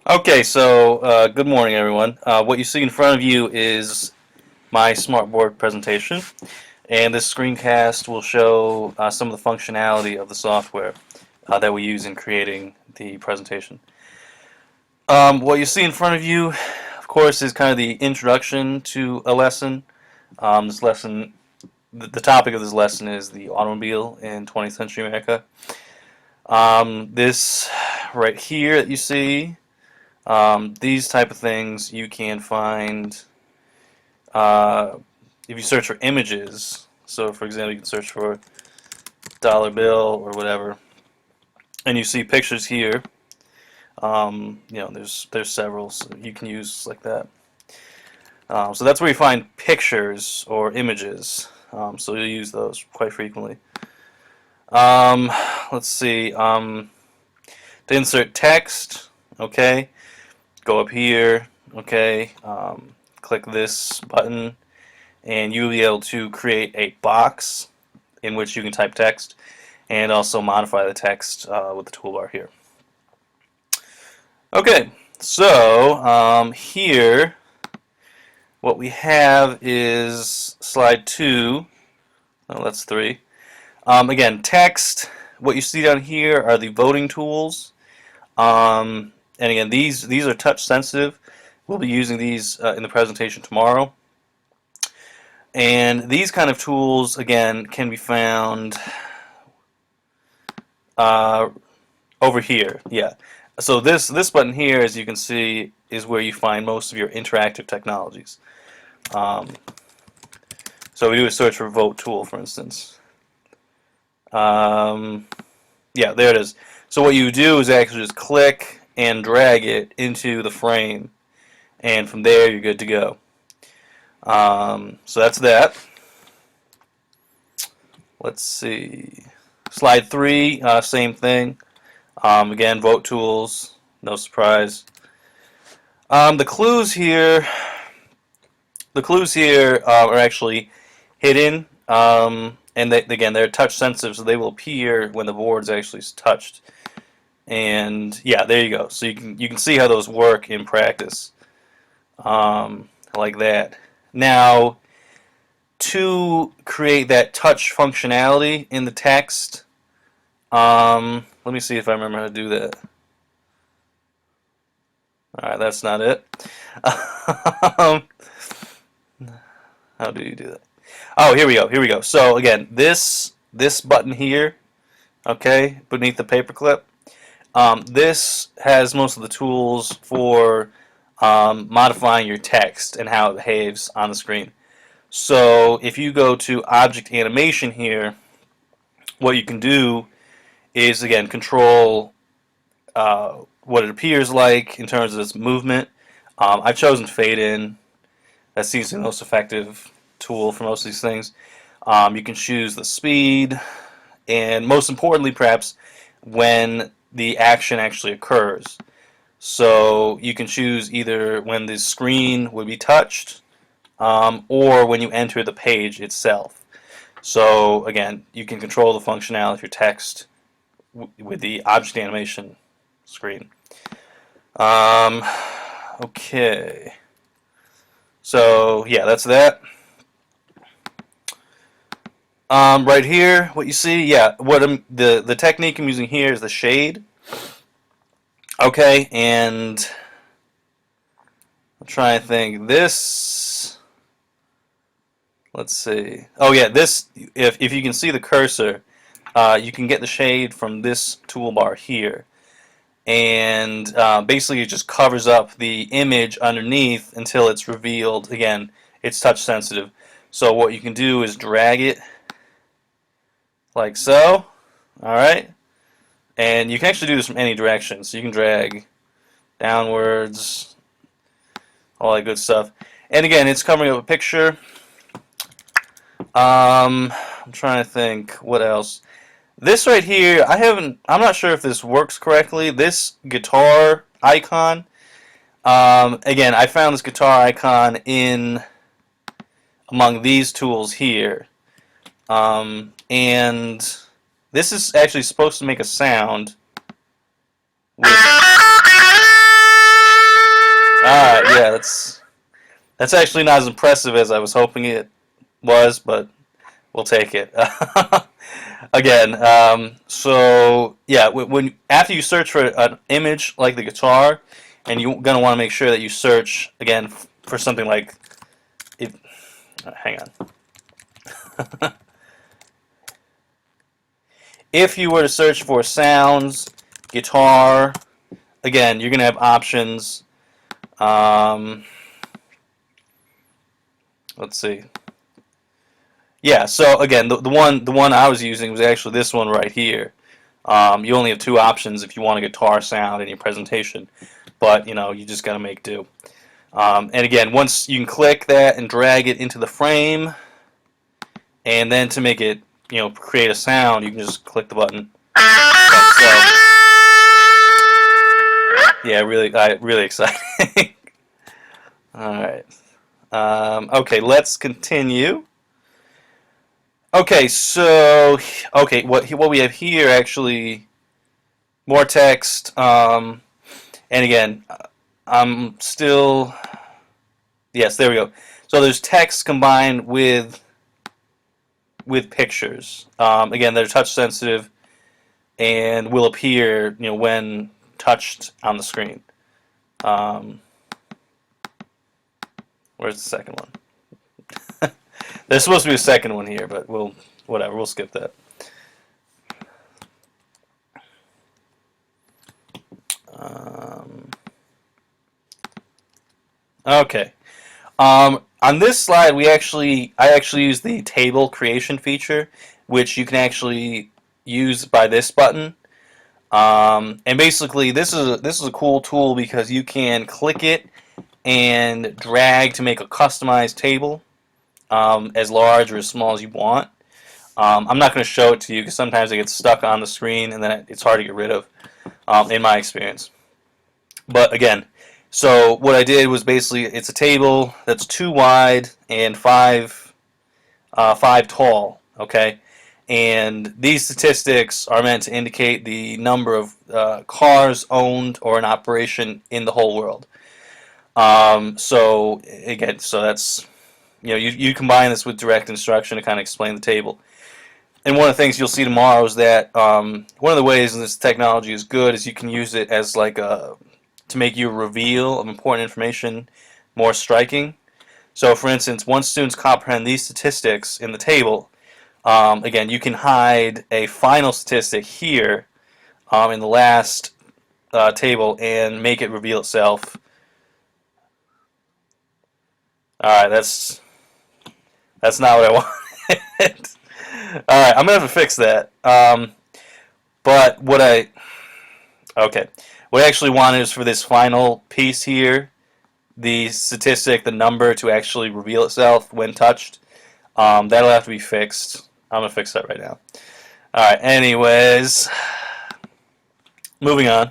Okay, so good morning, everyone. What you see in front of you is my smartboard presentation, and this screencast will show some of the functionality of the software that we use in creating the presentation. What you see in front of you, of course, is kind of the introduction to a lesson. This lesson, the topic of this lesson is the automobile in 20th century America. This right here that you see. These type of things you can find if you search for images. So, for example, you can search for dollar bill or whatever, and you see pictures here. There's several so you can use like that. So that's where you find pictures or images. So you'll use those quite frequently. Um, let's see. To insert text, okay. Go up here, okay, click this button, and you'll be able to create a box in which you can type text and also modify the text with the toolbar here. Okay, so here what we have is slide 2. Oh, that's 3. Again, text. What you see down here are the voting tools. And again, these are touch sensitive. We'll be using these in the presentation tomorrow. And these kind of tools, again, can be found over here. Yeah. So this button here, as you can see, is where you find most of your interactive technologies. So we do a search for vote tool, for instance. Yeah, there it is. So what you do is actually just click and drag it into the frame, and from there you're good to go. So that's that. Let's see. Slide 3, same thing. Again, vote tools, no surprise. The clues here are actually hidden, and again, they're touch sensitive, so they will appear when the board's actually touched. And yeah, there you go. So you can see how those work in practice, like that. Now, to create that touch functionality in the text, let me see if I remember how to do that. All right, that's not it. How do you do that? Oh, here we go. Here we go. So again, this button here, okay, beneath the paperclip. This has most of the tools for modifying your text and how it behaves on the screen. So if you go to Object Animation here, what you can do is, again, control what it appears like in terms of its movement. I've chosen Fade In. That seems the most effective tool for most of these things. You can choose the speed, and most importantly, perhaps, when the action actually occurs. So you can choose either when the screen would be touched or when you enter the page itself. So again, you can control the functionality of your text with the object animation screen. Okay. So yeah, that's that. Right here, what you see, yeah, the technique I'm using here is the shade. Okay, and I'm trying to think. This, let's see. Oh yeah, this. If you can see the cursor, you can get the shade from this toolbar here, and basically it just covers up the image underneath until it's revealed. Again, it's touch sensitive, so what you can do is drag it like so. All right, and you can actually do this from any direction. So you can drag downwards, all that good stuff. And again, it's covering up a picture. I'm trying to think what else. This right here, I'm not sure if this works correctly. This guitar icon. Again, I found this guitar icon among these tools here. And this is actually supposed to make a sound with, That's actually not as impressive as I was hoping it was, but we'll take it. Again, so yeah, when after you search for an image like the guitar, and you're gonna want to make sure that you search again for something like it. Hang on. If you were to search for sounds, guitar, again, you're gonna have options. Let's see. Yeah, so again, the one I was using was actually this one right here. You only have two options if you want a guitar sound in your presentation, but you just got to make do. And again, once you can click that and drag it into the frame, and then to make it create a sound, you can just click the button. So, yeah, really exciting. All right. Okay, let's continue. Okay, so what we have here actually more text, and again, I'm still yes, there we go. So there's text combined with pictures. Again, they're touch sensitive and will appear when touched on the screen. Where's the second one? There's supposed to be a second one here, but whatever, we'll skip that. Okay. On this slide, I actually use the table creation feature, which you can actually use by this button. And basically, this is a cool tool because you can click it and drag to make a customized table. As large or as small as you want. I'm not going to show it to you because sometimes it gets stuck on the screen and then it's hard to get rid of, in my experience. But again, so what I did was basically it's a table that's 2 wide and 5 tall. Okay, and these statistics are meant to indicate the number of cars owned or in operation in the whole world. So again, so that's you combine this with direct instruction to kind of explain the table. And one of the things you'll see tomorrow is that one of the ways this technology is good is you can use it as like to make your reveal of important information more striking. So for instance, once students comprehend these statistics in the table, again, you can hide a final statistic here in the last table and make it reveal itself. Alright, that's not what I wanted. Alright, I'm going to have to fix that. But what I actually wanted is for this final piece here, the statistic, the number to actually reveal itself when touched. That'll have to be fixed. I'm going to fix that right now. Alright, anyways, moving on.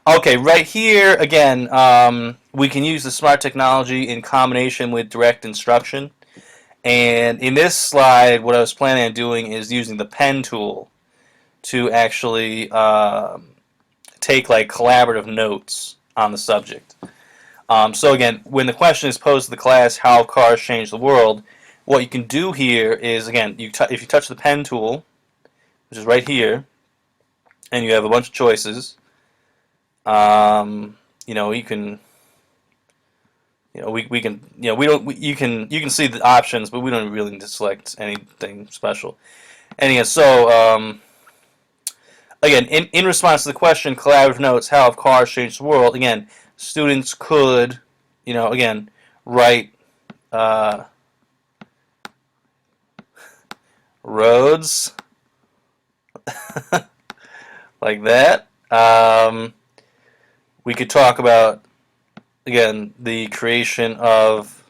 Okay, right here, again, we can use the smart technology in combination with direct instruction. And in this slide, what I was planning on doing is using the pen tool to actually take like collaborative notes on the subject. So again, when the question is posed to the class, how have cars changed the world, what you can do here is, again, if you touch the pen tool, which is right here, and you have a bunch of choices, you can, we can, you can see the options, but we don't really need to select anything special. And again, so again, in response to the question, collaborative notes, how have cars changed the world? Again, students could, again, write roads like that. We could talk about, again, the creation of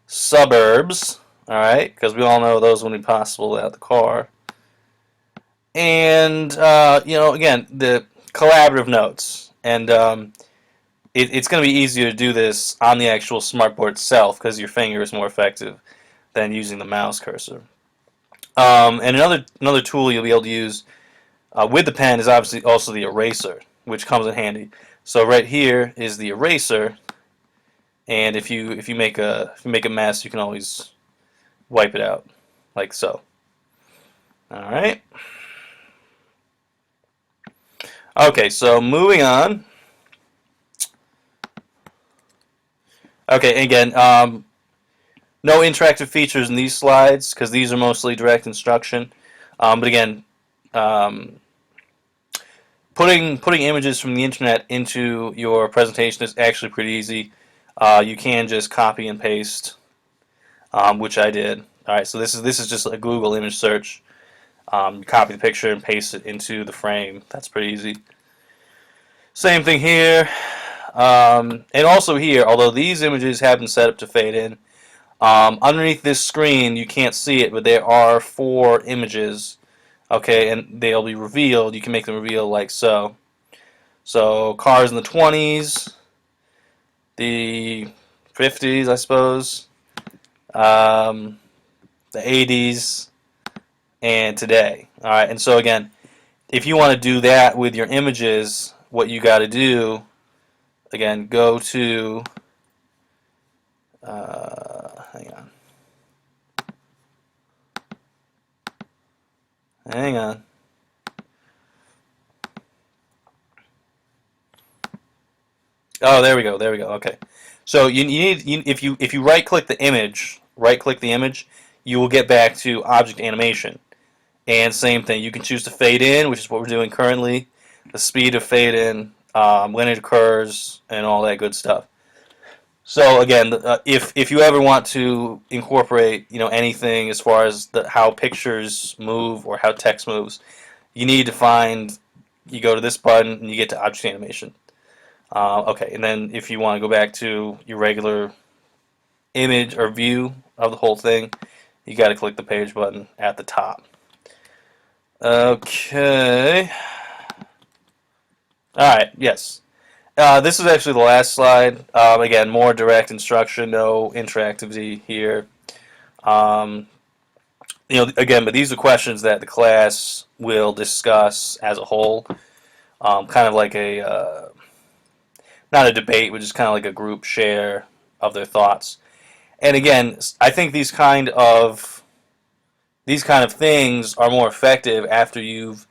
suburbs, all right, because we all know those wouldn't be possible without the car. And, again, the collaborative notes. And it's going to be easier to do this on the actual smartboard itself because your finger is more effective than using the mouse cursor. And another tool you'll be able to use with the pen is obviously also the eraser, which comes in handy. So right here is the eraser, and if you make a mess, you can always wipe it out, like so. All right. Okay, so moving on. Okay, again, no interactive features in these slides because these are mostly direct instruction. But again, um, putting images from the internet into your presentation is actually pretty easy. You can just copy and paste, which I did. All right, so this is just a Google image search. You copy the picture and paste it into the frame. That's pretty easy. Same thing here, and also here. Although these images have been set up to fade in, underneath this screen you can't see it, but there are 4 images. Okay, and they'll be revealed. You can make them reveal like so. So cars in the 20s, the 50s, I suppose, the 80s, and today. All right, and so again, if you want to do that with your images, what you got to do, again, go to, hang on, hang on. Oh, there we go. There we go. Okay. So if you right click the image, you will get back to object animation. And same thing, you can choose to fade in, which is what we're doing currently, the speed of fade in, when it occurs, and all that good stuff. So again, if you ever want to incorporate anything as far as how pictures move or how text moves, you need to you go to this button and you get to object animation. Okay, and then if you want to go back to your regular image or view of the whole thing, you got to click the page button at the top. Okay. Alright, yes. This is actually the last slide. Again, more direct instruction, no interactivity here. Again, but these are questions that the class will discuss as a whole. Kind of like not a debate, but just kind of like a group share of their thoughts. And again, I think these kind of things are more effective after you've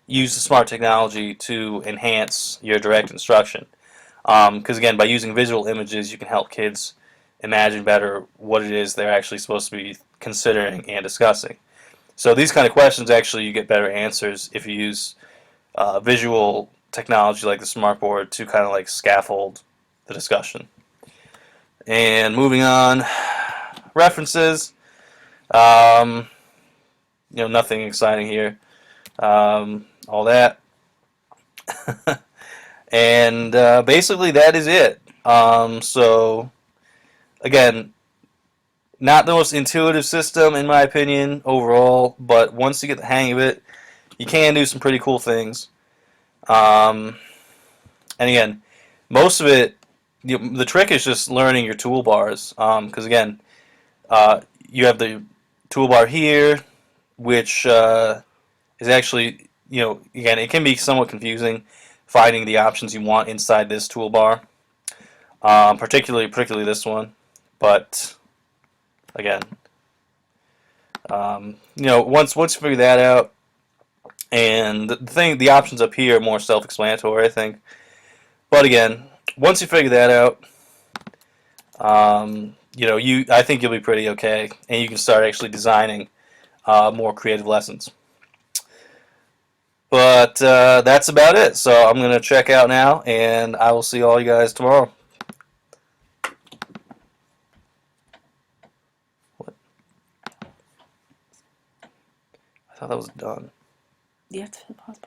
used the smart technology to enhance your direct instruction. Because again, by using visual images, you can help kids imagine better what it is they're actually supposed to be considering and discussing. So these kind of questions, actually, you get better answers if you use visual technology like the smartboard to kind of like scaffold the discussion. And moving on, references. Nothing exciting here. All that. And basically that is it. So again, not the most intuitive system in my opinion overall, but once you get the hang of it, you can do some pretty cool things. And again, most of it, the trick is just learning your toolbars. Because again, you have the toolbar here, which is actually, again, it can be somewhat confusing finding the options you want inside this toolbar, particularly this one. But again, once you figure that out, and the options up here are more self-explanatory, I think. But again, once you figure that out, I think you'll be pretty okay, and you can start actually designing more creative lessons. But that's about it. So I'm going to check out now, and I will see all you guys tomorrow. What? I thought that was done. You have to pause.